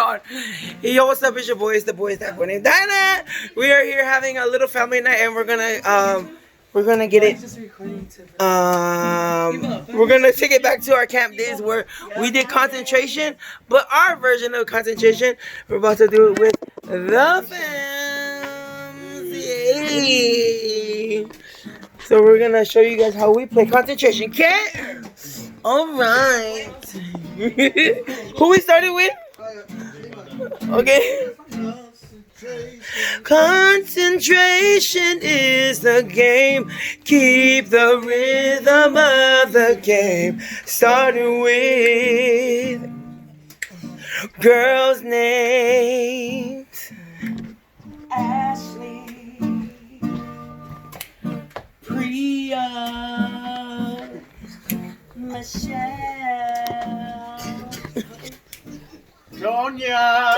on. Yo, what's up? It's your boys, the boys that named Dana. We are here having a little family night, and we're gonna get it. We're gonna take it back to our camp days where we did concentration, but our version of concentration, we're about to do it with the fams. Yay. So we're gonna show you guys how we play concentration. Okay? All right. Who we started with? Okay. Concentration is the game. Keep the rhythm of the game. Starting with girls' names. Ashley, Priya, Michelle, Sonia.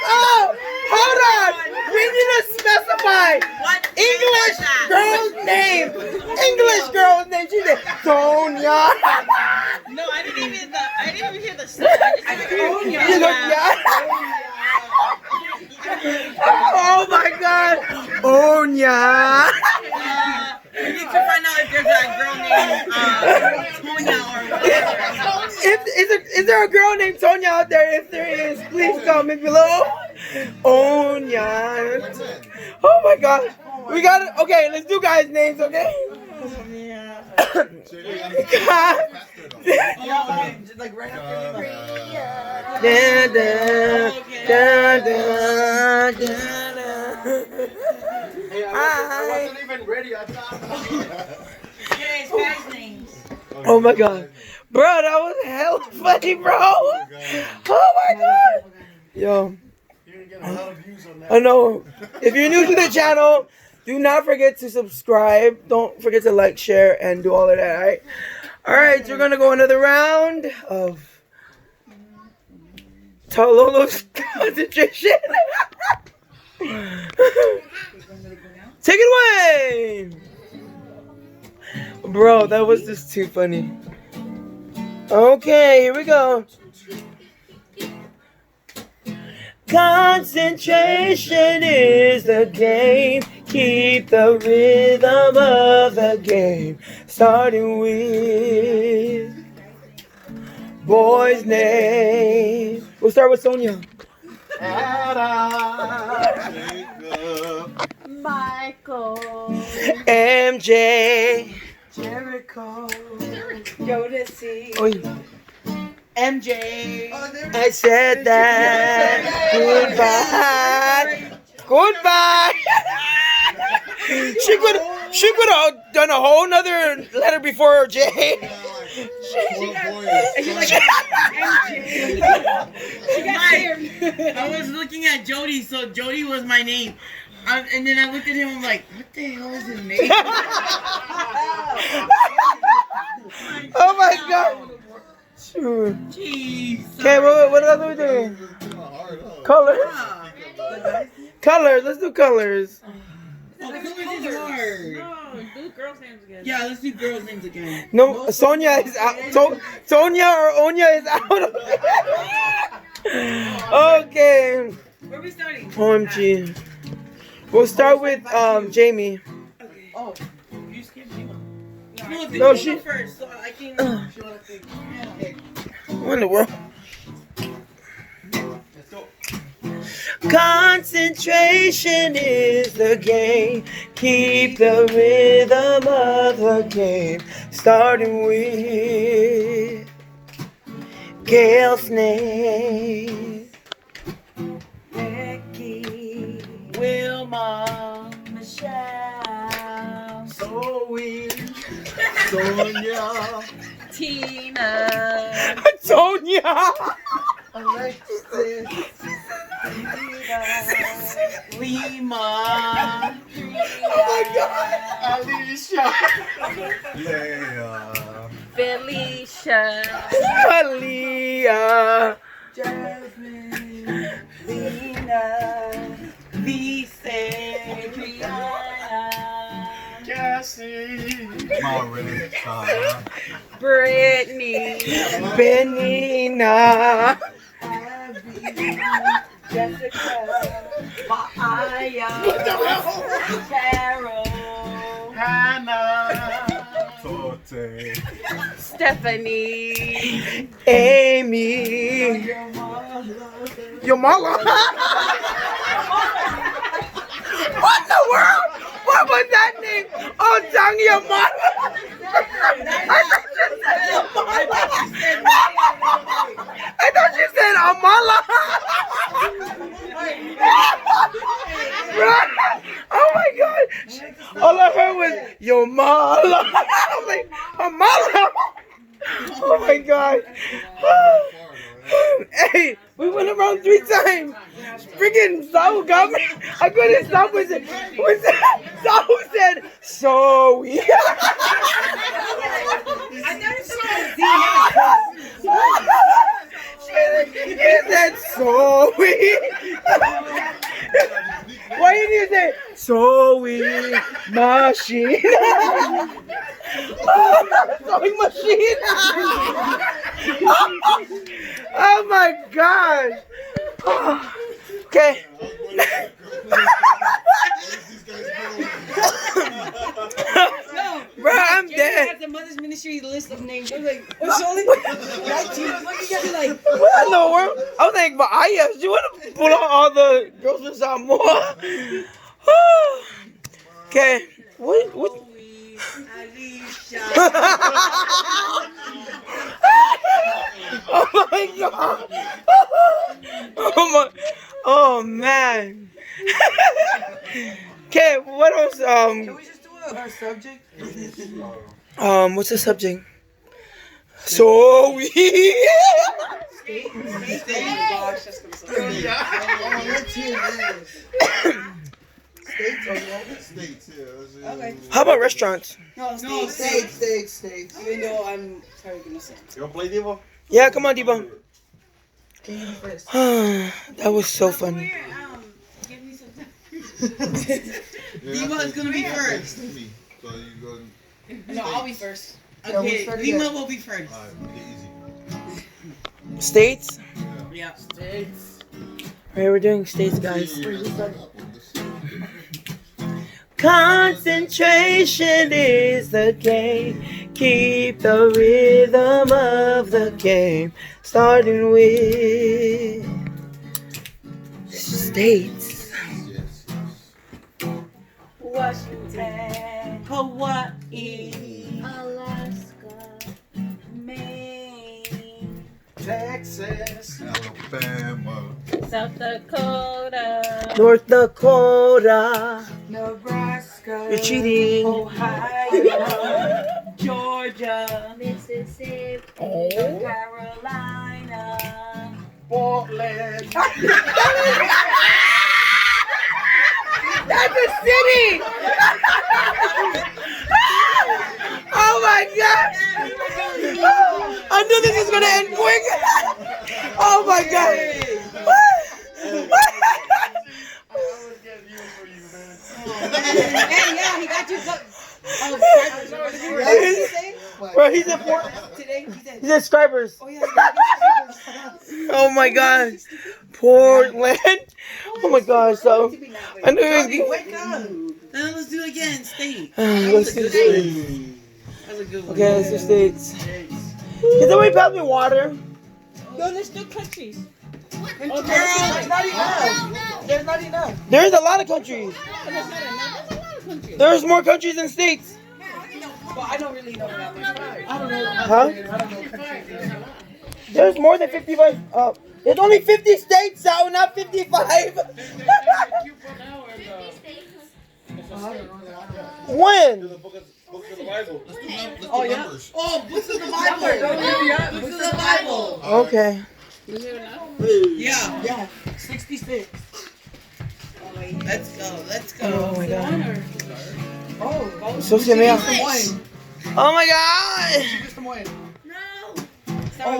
Oh, hold on. We need to specify English girl's name. English girl's name. She said Sonia. No, I didn't even hear the song. I just heard Sonia. Oh my God. Onya. We need to find out if there's a girl named Tonya or whatever. Is there a girl named Sonia out there? If there is, please comment below. Onya. Oh my God. We got it. Okay, let's do guys' names, okay? Like right after I wasn't even ready. I thought. Spanish names. Oh my God. Bro, that was hella funny, bro. Oh my God. Yo. I know. If you're new to the channel, do not forget to subscribe. Don't forget to like, share, and do all of that, alright? Alright, so we're gonna go another round of Taulolo's concentration. Take it away! Bro, that was just too funny. Okay, here we go. Concentration is the game. Keep the rhythm of the game. Starting with boy's name. We'll start with Sonia. Michael, MJ. Jericho, Jodeci, Oi. MJ. I said that. Goodbye. Goodbye. She could have done a whole nother letter before J. She got scared. I was looking at Jody, so Jody was my name. And then I looked at him, I'm like, what the hell is his name? Oh my God. Sure. Jeez. Okay, what else are we doing? Colors. Colors. Let's do colors. Colors is hard. No, do girls' names again. Yeah, let's do girls' names again. No, Sonia is out. Sonia or Onya is out. Okay. Where are we starting? OMG. We'll start with Jamie. Okay. Oh, you skipped me. No, she. First, so I can. What in the world? Concentration is the game. Keep the rhythm of the game. Starting with Gail's name. Becky, Wilma, Michelle, Zoe, Sonia, Tina. Sonia. Alexis, Lima, Oh my God. Alicia, Leia, Felicia. Aaliyah. Jasmine, Lina, Vice, Brianna, Brittany. Benina. Jessica. Maya. Carol. Stephanie. Amy. Yamala. What the world? What was that name? Oh, Tang Yamala. I thought you said Amala. Oh my God. All I heard was Yamala. I'm like, Amala. Oh my God. Hey, we went around 3 times. Freaking Saul got me. I couldn't stop with it. Saul said, so we. I never He said, so we. Why didn't you say, so we machine? Sewing machine. Oh my God. Okay. Bro, I'm dead. At the Mother's Ministry list of names, I was like, what's only like, What in the world? I was like, but you want to pull out all the girls with some more? Okay. What? Oh my God. Oh man. Okay, what else? can we just do a subject? What's the subject? So we. Gosh, that's gonna States, yeah. Okay. How about restaurants? No, steaks. Even though I'm probably gonna say. You want to play Devo? Yeah, come on, Debo. Can you first? That was so funny. Give me some time. Dima is gonna be first. So you go. No, I'll be first. Okay, start Dima again. will be first. Alright, make it easy. States? Yeah. Alright, we're doing states, guys. Concentration is the game. Keep the rhythm of the game. Starting with states. Yes. Washington. Hawaii. Alaska. Maine. Texas. Alabama. South Dakota. North Dakota. Nebraska. You're cheating. Ohio. Georgia. Mississippi. Oh. Carolina. Portland. That's a city! Oh my God! I knew this was gonna end quick! Oh my God! Hey, yeah, he got you. Bro, he said four. Today, He said stripers. oh yeah, he got Oh my God! Portland. Oh my gosh! So I knew he was. wake up. Now let's do it again. State. Let's do states. That's a good one. Okay, let's do states. Can somebody pass me water? No, there's still countries. There's not enough. There's not enough. There's a lot of countries. There's not enough. There's a lot of countries. There's more countries than states. But I don't really know that much. I don't know. Huh? There's more than 55. There's only 50 states, so not 55. When? Oh yeah. Oh, books of the Bible. Books of the Bible. Okay. Yeah. Yeah. 66. Let's go. Let's go. Oh my God. Oh, So se me One. Oh my God. Just one.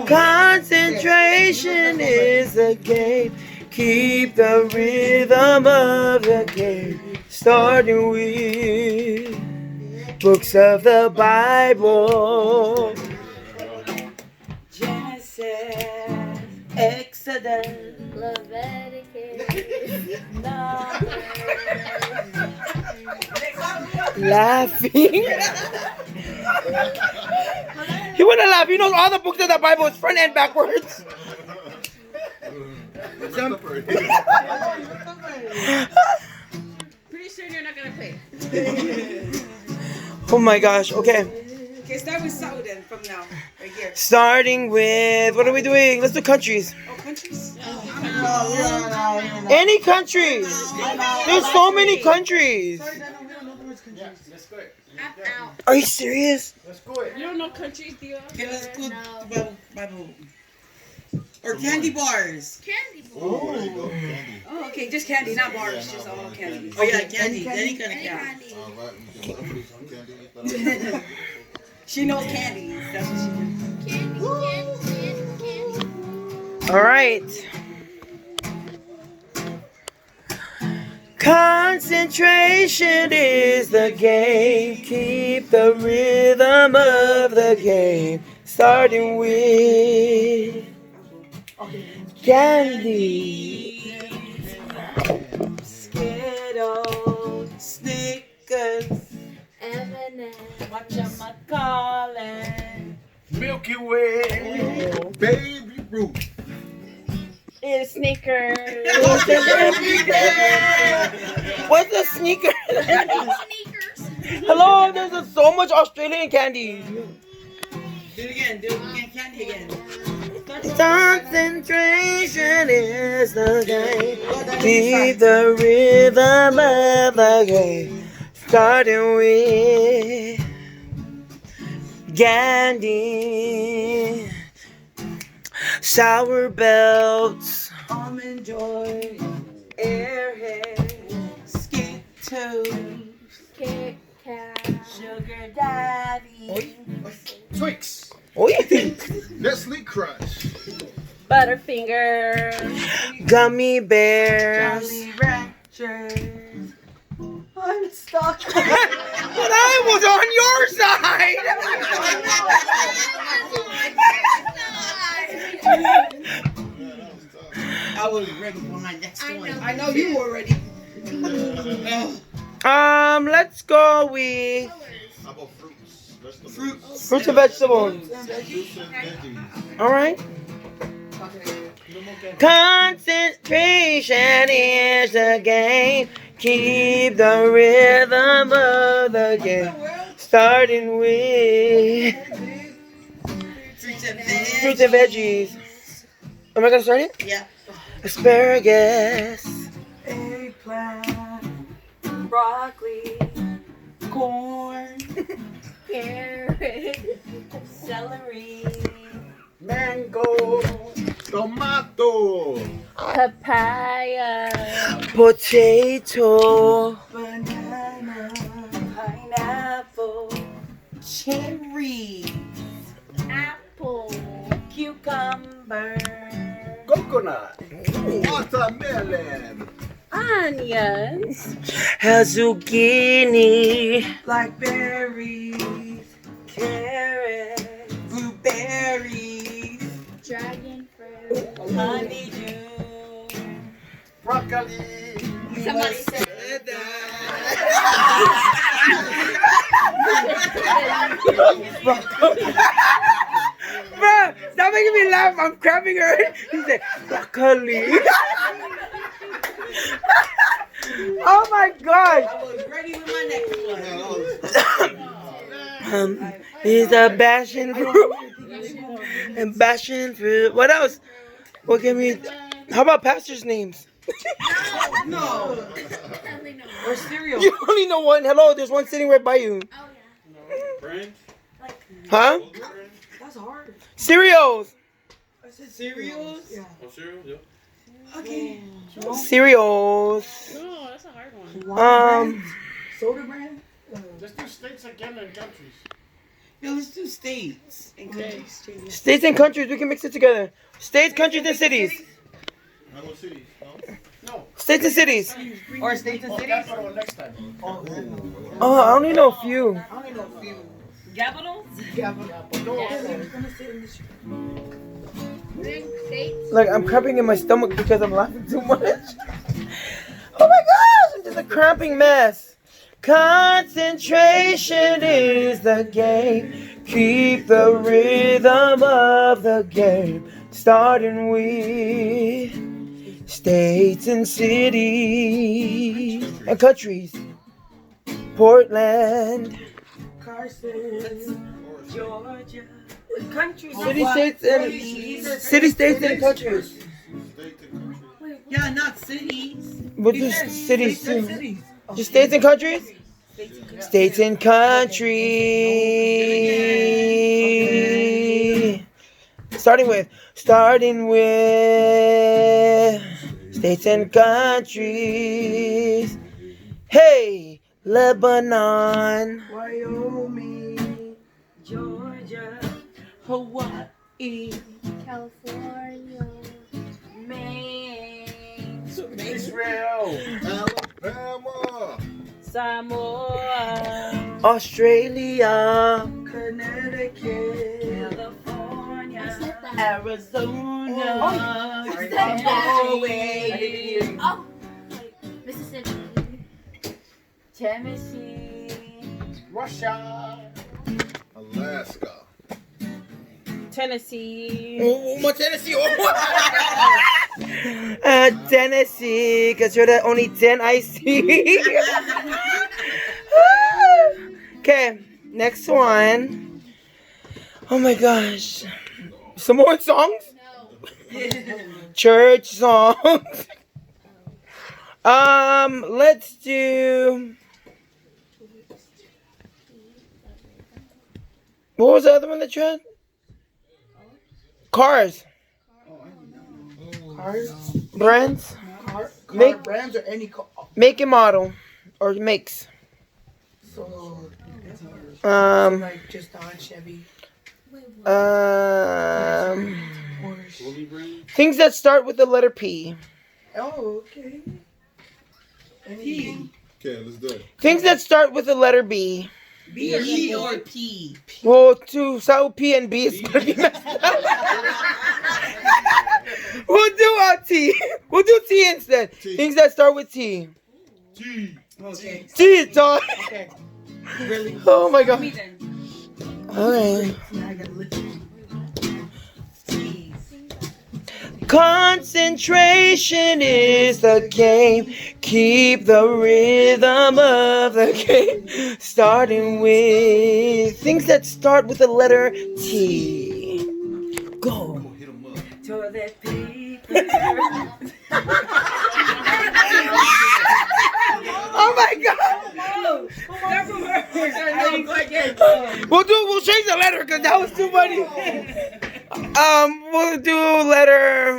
Concentration is the game. Keep the rhythm of the game. Starting with books of the Bible. Genesis, Exodus, Leviticus. Laughing. He wouldn't laugh. He knows all the books of the Bible is front and backwards. Pretty sure you're not gonna pay. Oh my gosh. Okay. Okay, start with Saudi then from now. Right here. Starting with, what are we doing? Let's do countries. Oh, countries. Any country. There's so many countries. Yeah, let's go. Are you serious? Let's go. You don't know countries, do you? Okay, let's go No. to Bible. Or candy bars. Candy bar. Oh, there you go. Candy. Oh, okay, just candy, not bars, just all candy. Oh yeah, candy. Any kind of Any candy. candy. All right, we can put some candy. She knows candies. That's what she does. Candy, candy, candy, candy. All right. Concentration is the game. Keep the rhythm of the game. Starting with candy. Skittles, Snickers, M&M. whatchamacallit. Milky Way. Baby Ruth. It's Snickers. What's a sneaker? Sneakers. Hello, there's so much Australian candy. Do it again. Do it again. Candy again. Concentration is the game. Keep the rhythm of the game. Starting with candy. Sour belts. Almond Joy, Airhead, Skittles, Kit Kat. Sugar Daddy, Twix. Oh, Nestle Crunch. Butterfingers, gummy bears. Jolly Ranchers. I'm stuck. But I was on your side. I was ready for my next one. I know you were ready. Let's go with How about fruits? Vegetables. fruits and vegetables. Fruits and veggies. All right. Concentration is the game. Keep the rhythm of the game. Starting with fruits and veggies. Am I gonna start it? Yeah. Asparagus, Eggplant, broccoli, corn, Carrot. celery, Mango. Tomato. Papaya. potato, banana, pineapple, cherry, Apple. cucumber, Coconut. Watermelon. Onions. zucchini, blackberries, carrots, blueberries, Dragon fruit. honeydew. Broccoli. Somebody said Bruh, stop making me laugh. I'm cramping her. He said broccoli. Oh my gosh. I was ready with my next one. He's a passion fruit. And passion fruit. What else? What can we? How about pastors' names? No. Or cereal. You only know one. Hello, there's one sitting right by you. Oh yeah. Huh? That's hard. Cereals. Cereals? Okay. Cereals. Oh, that's a hard one. Soda brand? Let's do states again and countries. Yeah, let's do states. States and countries. We can mix it together. States, countries, and cities. How about cities? No? States and cities. Or states and Oh, cities? that's for next time. Oh, I only know a few. I only know a few. Capitals? Look, I'm cramping in my stomach because I'm laughing too much. Oh my gosh, I'm just a cramping mess. Concentration is the game. Keep the rhythm of the game. Starting with states and cities and countries. Portland. Carson. Georgia. Country. City states and countries. Yeah, not cities. But just cities too. Just states and countries? States and countries. Starting with states and countries. Hey, Lebanon. Wyoming. Georgia. Hawaii. California. Maine. Israel. Alabama. Samoa. Australia. Connecticut. California. Arizona. Oh, Mississippi. Tennessee. Russia. Alaska. Tennessee. Oh, Tennessee. Tennessee, because you're the only 10 I see. Okay, next one. Oh my gosh. Some more songs? Church songs. Let's do. What was the other one that you had? Cars. Cars. Brands. Car Make- brands or any car. Make and model. Or makes. So Um. just Dodge, Chevy, Um. Porsche. Things that start with the letter P. Oh, okay. Any Okay, let's do it. Things that start with the letter B. B or P. Well, to start with P and B is gonna be messed up. We'll do T. We'll do T instead. T. Things that start with T. G. Okay. T, dog. Okay. Really? Oh my god. Me then. Alright. Now I gotta listen. Concentration is the game. Keep the rhythm of the game. Starting with things that start with the letter T. Go. Hit 'em up. Toilet paper. Oh my god. We'll change the letter because that was too funny.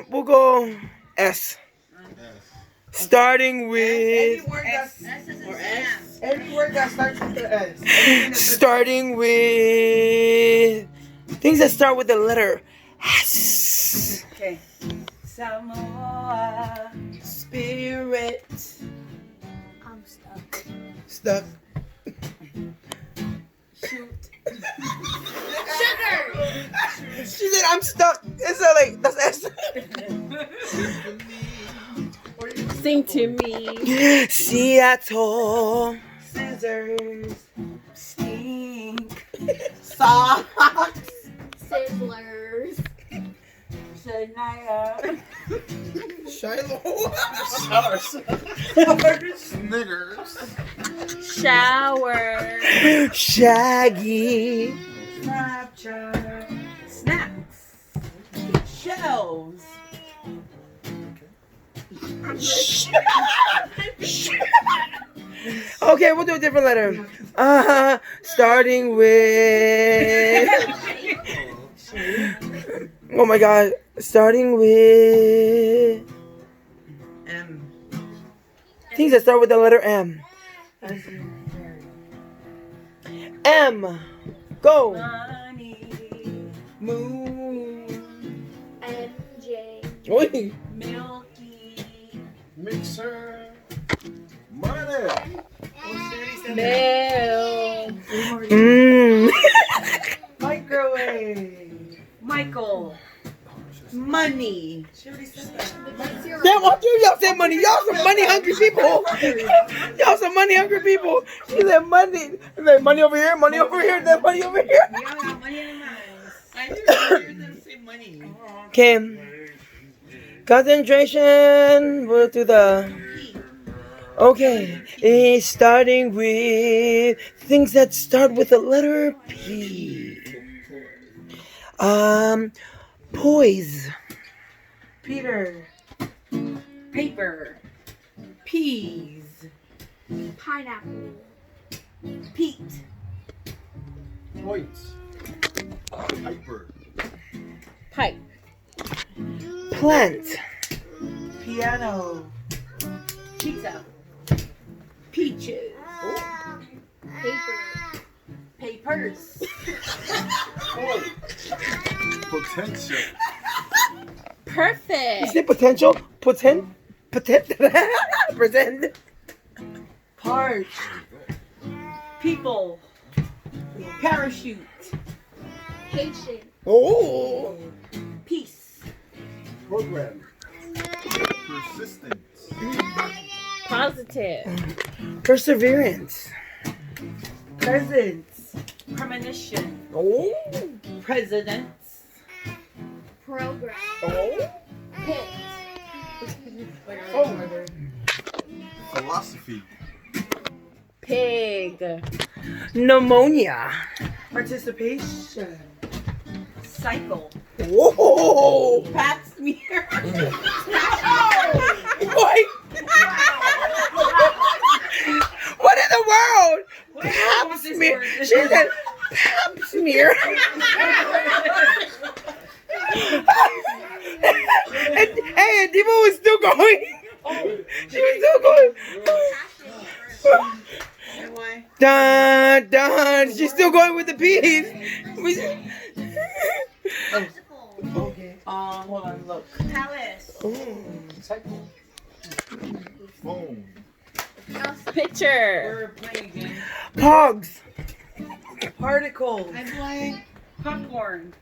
We'll go S. Starting with Every word that starts with the S. starting with things that start with the letter S. Okay. Samoa. Spirit. I'm stuck. Stuck. Shoot. Sugar. She said I'm stuck. It's like that's S. Sing to me. Seattle. Scissors. Stink. Socks. Sizzlers. Shania. Shiloh. Snickers. Shower. Shaggy. Snapchat. Snacks. Shells. Okay, we'll do a different letter. Starting with. Oh my god. Starting with. M. Things that start with the letter M. M. Go. Money. Moon. MJ. Oi. Milky. Mixer. Money. Mail. Mmm. Microwave. Michael. Money. Damn, all three of y'all said money. Y'all some money hungry people. Y'all some money hungry people. She said money. She said money over here, then money over here. We all got money in the mouth. I never hear them say money. Okay. Concentration. We'll do the. Okay. It's starting with things that start with the letter P. Poise. Peter. Paper. Peas. Pineapple. Pete. Points. Hyper. Pipe. Plant. Piano. Pizza. Peaches. Paper. Papers. Potential. You Perfect. say potential? Pretend. Parch. People. Parachute. Patient. Oh. Peace. Program. Persistence. Positive. Perseverance. Presents. Premonition. Oh. Presidents. Program. Oh. Pit. Philosophy. Pig. Pneumonia. Participation. Cycle. Whoa. Pap smear. What? What in the world? Pap smear. She said pap smear. And Diva was still going. She was still going. Dun dun. She's still going with the peas. Okay. Hold on, look. Palace. Phone. Picture. We're playing a game. Pogs. Particles. Popcorn.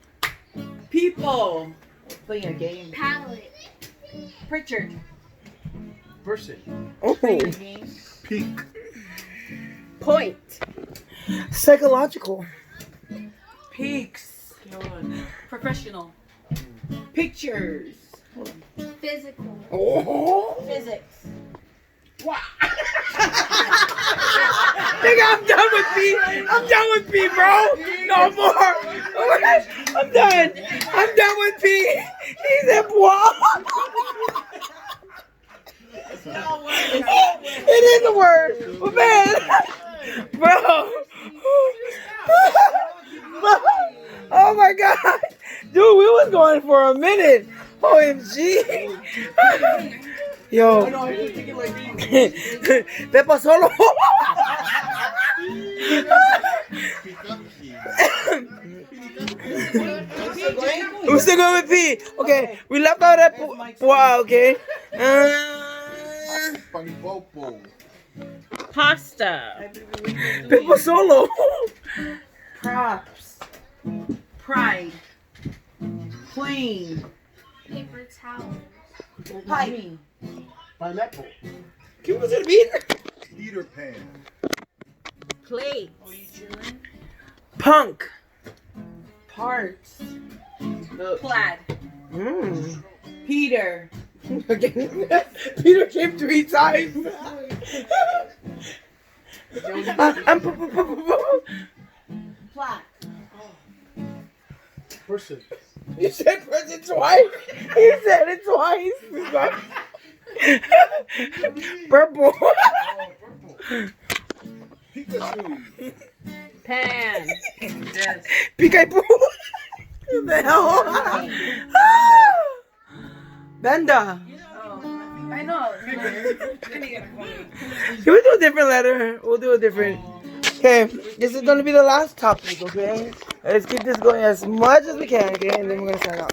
People. We're playing a game. Palette. Pritchard. Person. Oh. Playing a game. Peak. Point. Psychological. Peaks. Hold on. Professional. Pictures. Physical. Oh. Physics. Nigga, I'm done with P. I'm done with P, bro. No more. Oh my gosh. I'm done. I'm done with P. He said, what? It is a word. But man. Bro. Oh my God. Dude, we was going for a minute. OMG. Yo. Pepa solo. We're still going with P. Okay, we left out that. Wow, okay. Pangpopo. Pasta. Pepa solo. Props. Pride. Plane. Paper towel. Pipe. Pineapple. Can we go to the beat? Peter Pan. Plate. Punk. Parts. Look. Plaid. Peter. Peter came 3 times. Plot. Person. You said person twice. He said it twice. Purple. Pikachu. Pan. Yes. Peekaboo. What the hell? Benda. I know. Can we do a different letter? We'll do a different. Okay, this is gonna be the last topic, okay? Let's keep this going as much as we can, okay? And then we're gonna sign off.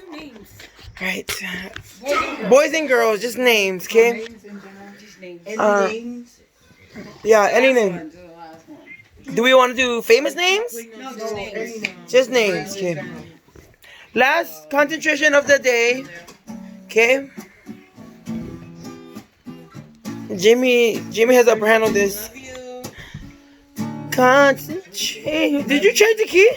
Right. Boys and girls, just names, okay? Names in general. Just names. Any names? Yeah, any name. One to the last one. Do we want to do famous names? No, just names. Just names, okay. Last concentration of the day. Okay. Jimmy has upper hand on this. Love you. Concentrate. Did you change the key?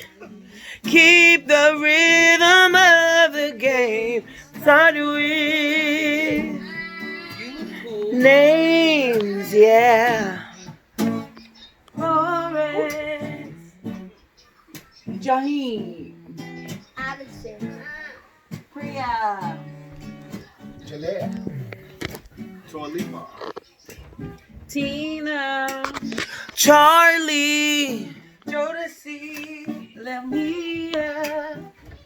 Keep the rhythm of the game. Started with You look cool. names, yeah. Jaheen. Addison. Priya. Jalea. Tolima. Tina. Charlie. Jodeci. Lemia.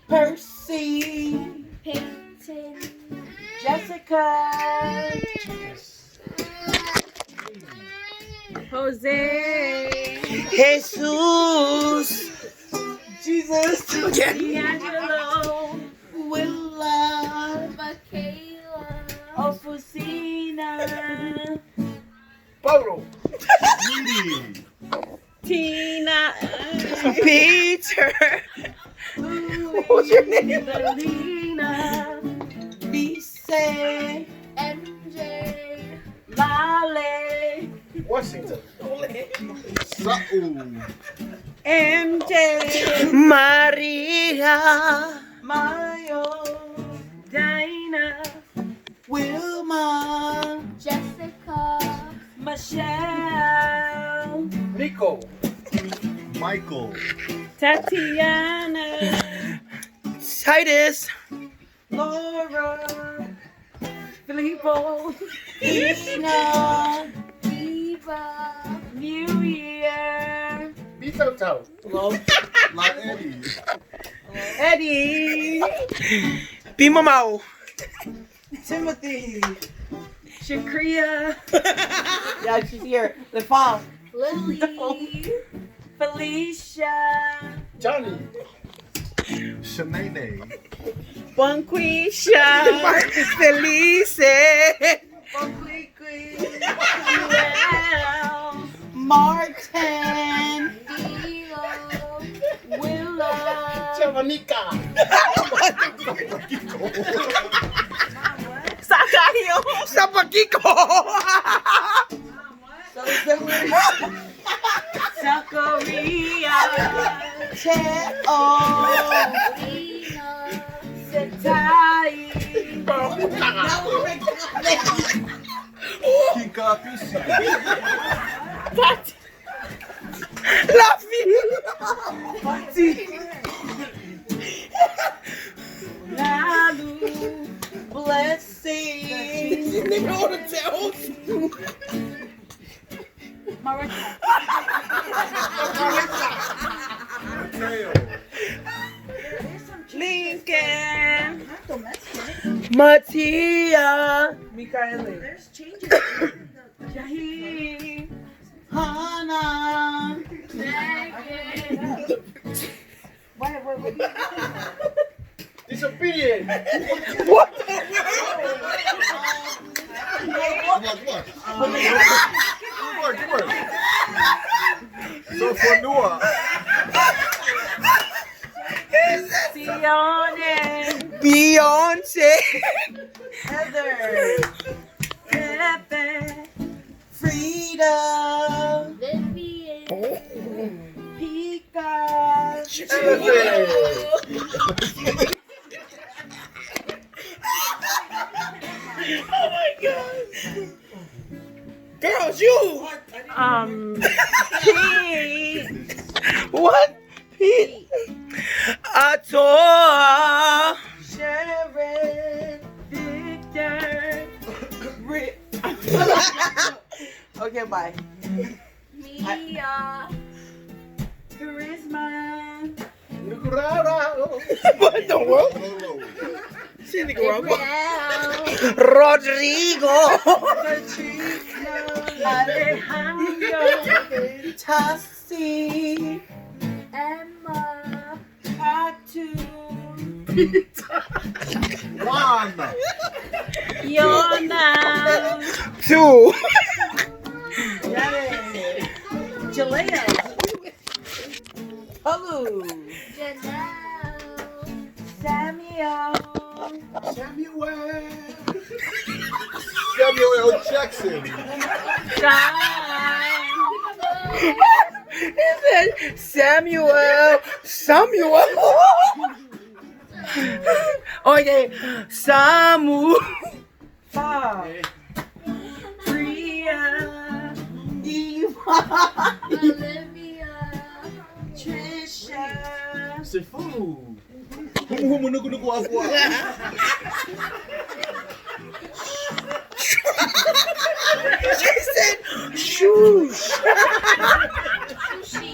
Percy. Peyton. Jessica. Jose. Jesus. Jesus. D'Angelo. Willa. Michaela. Ofusina. Pablo. Tina. Peter. What's your name? Melina. Bise. MJ. Lale. Washington. Saul. MJ. Maria. Mayo. Dinah. Wilma. Jessica. Michelle. Rico. Michael. Tatiana. Titus. Laura. Filippo. Ina. Eva. New Year. Bito. Hello. La Eddie. Eddie. Pimamau. Timothy. Shakria. Yeah, she's here. The fall. Lily. Felicia. Johnny. Shanae. Bonquisha. Felice. Martin. Dilo. Willa. Chavanica. Sacario. Sapakiko. Zachariah. Teo. Lina. Setai. Kika Pisi. La fille. Nalu. Blessing. Mateo. Lincoln. Matia. Mikaeli. Jaheen. Hannah. Megan. Disobedient. What? Come on. So for Noah. Sione. Beyonce. Heather. Pepe. Frida. Vivian. Pika. Oh my god. Girls, you. Pete. What? Pete. Atoa. Sharon. Victor. Rick. Okay, bye. Mia. Charisma. What the world? Gabrielle. Rodrigo. Patricia. Alejandro. Tassi. Emma. Patu. One. Yona. 2. Jalea. Taulolo. Janelle. Samuel. Samuel Jackson. John. He said Samuel. Okay, Samu. Five. Priya. Eva. Olivia. Trisha. Sifu. Humuhumunukunuku ako. She said shoosh. Sushi.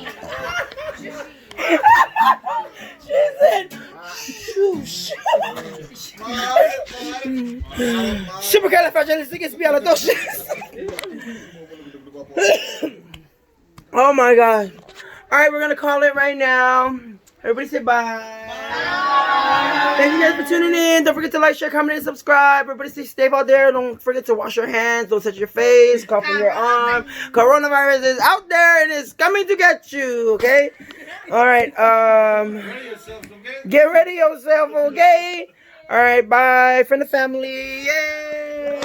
She said shoosh. Supercalifragilisticexpialidocious. Oh my god. Alright, we're gonna call it right now. Everybody say bye. Thank you guys for tuning in. Don't forget to like, share, comment, and subscribe. Everybody stay safe out there. Don't forget to wash your hands. Don't touch your face. Cough on your arm. Coronavirus is out there and it's coming to get you. Okay? Alright, get ready yourself, okay? Alright, bye. Friend and family. Yay!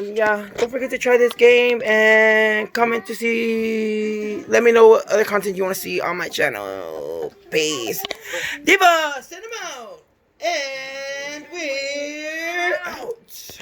Yeah, don't forget to try this game and comment to see. Let me know what other content you want to see on my channel. Peace. Diva, send them out. And we're out.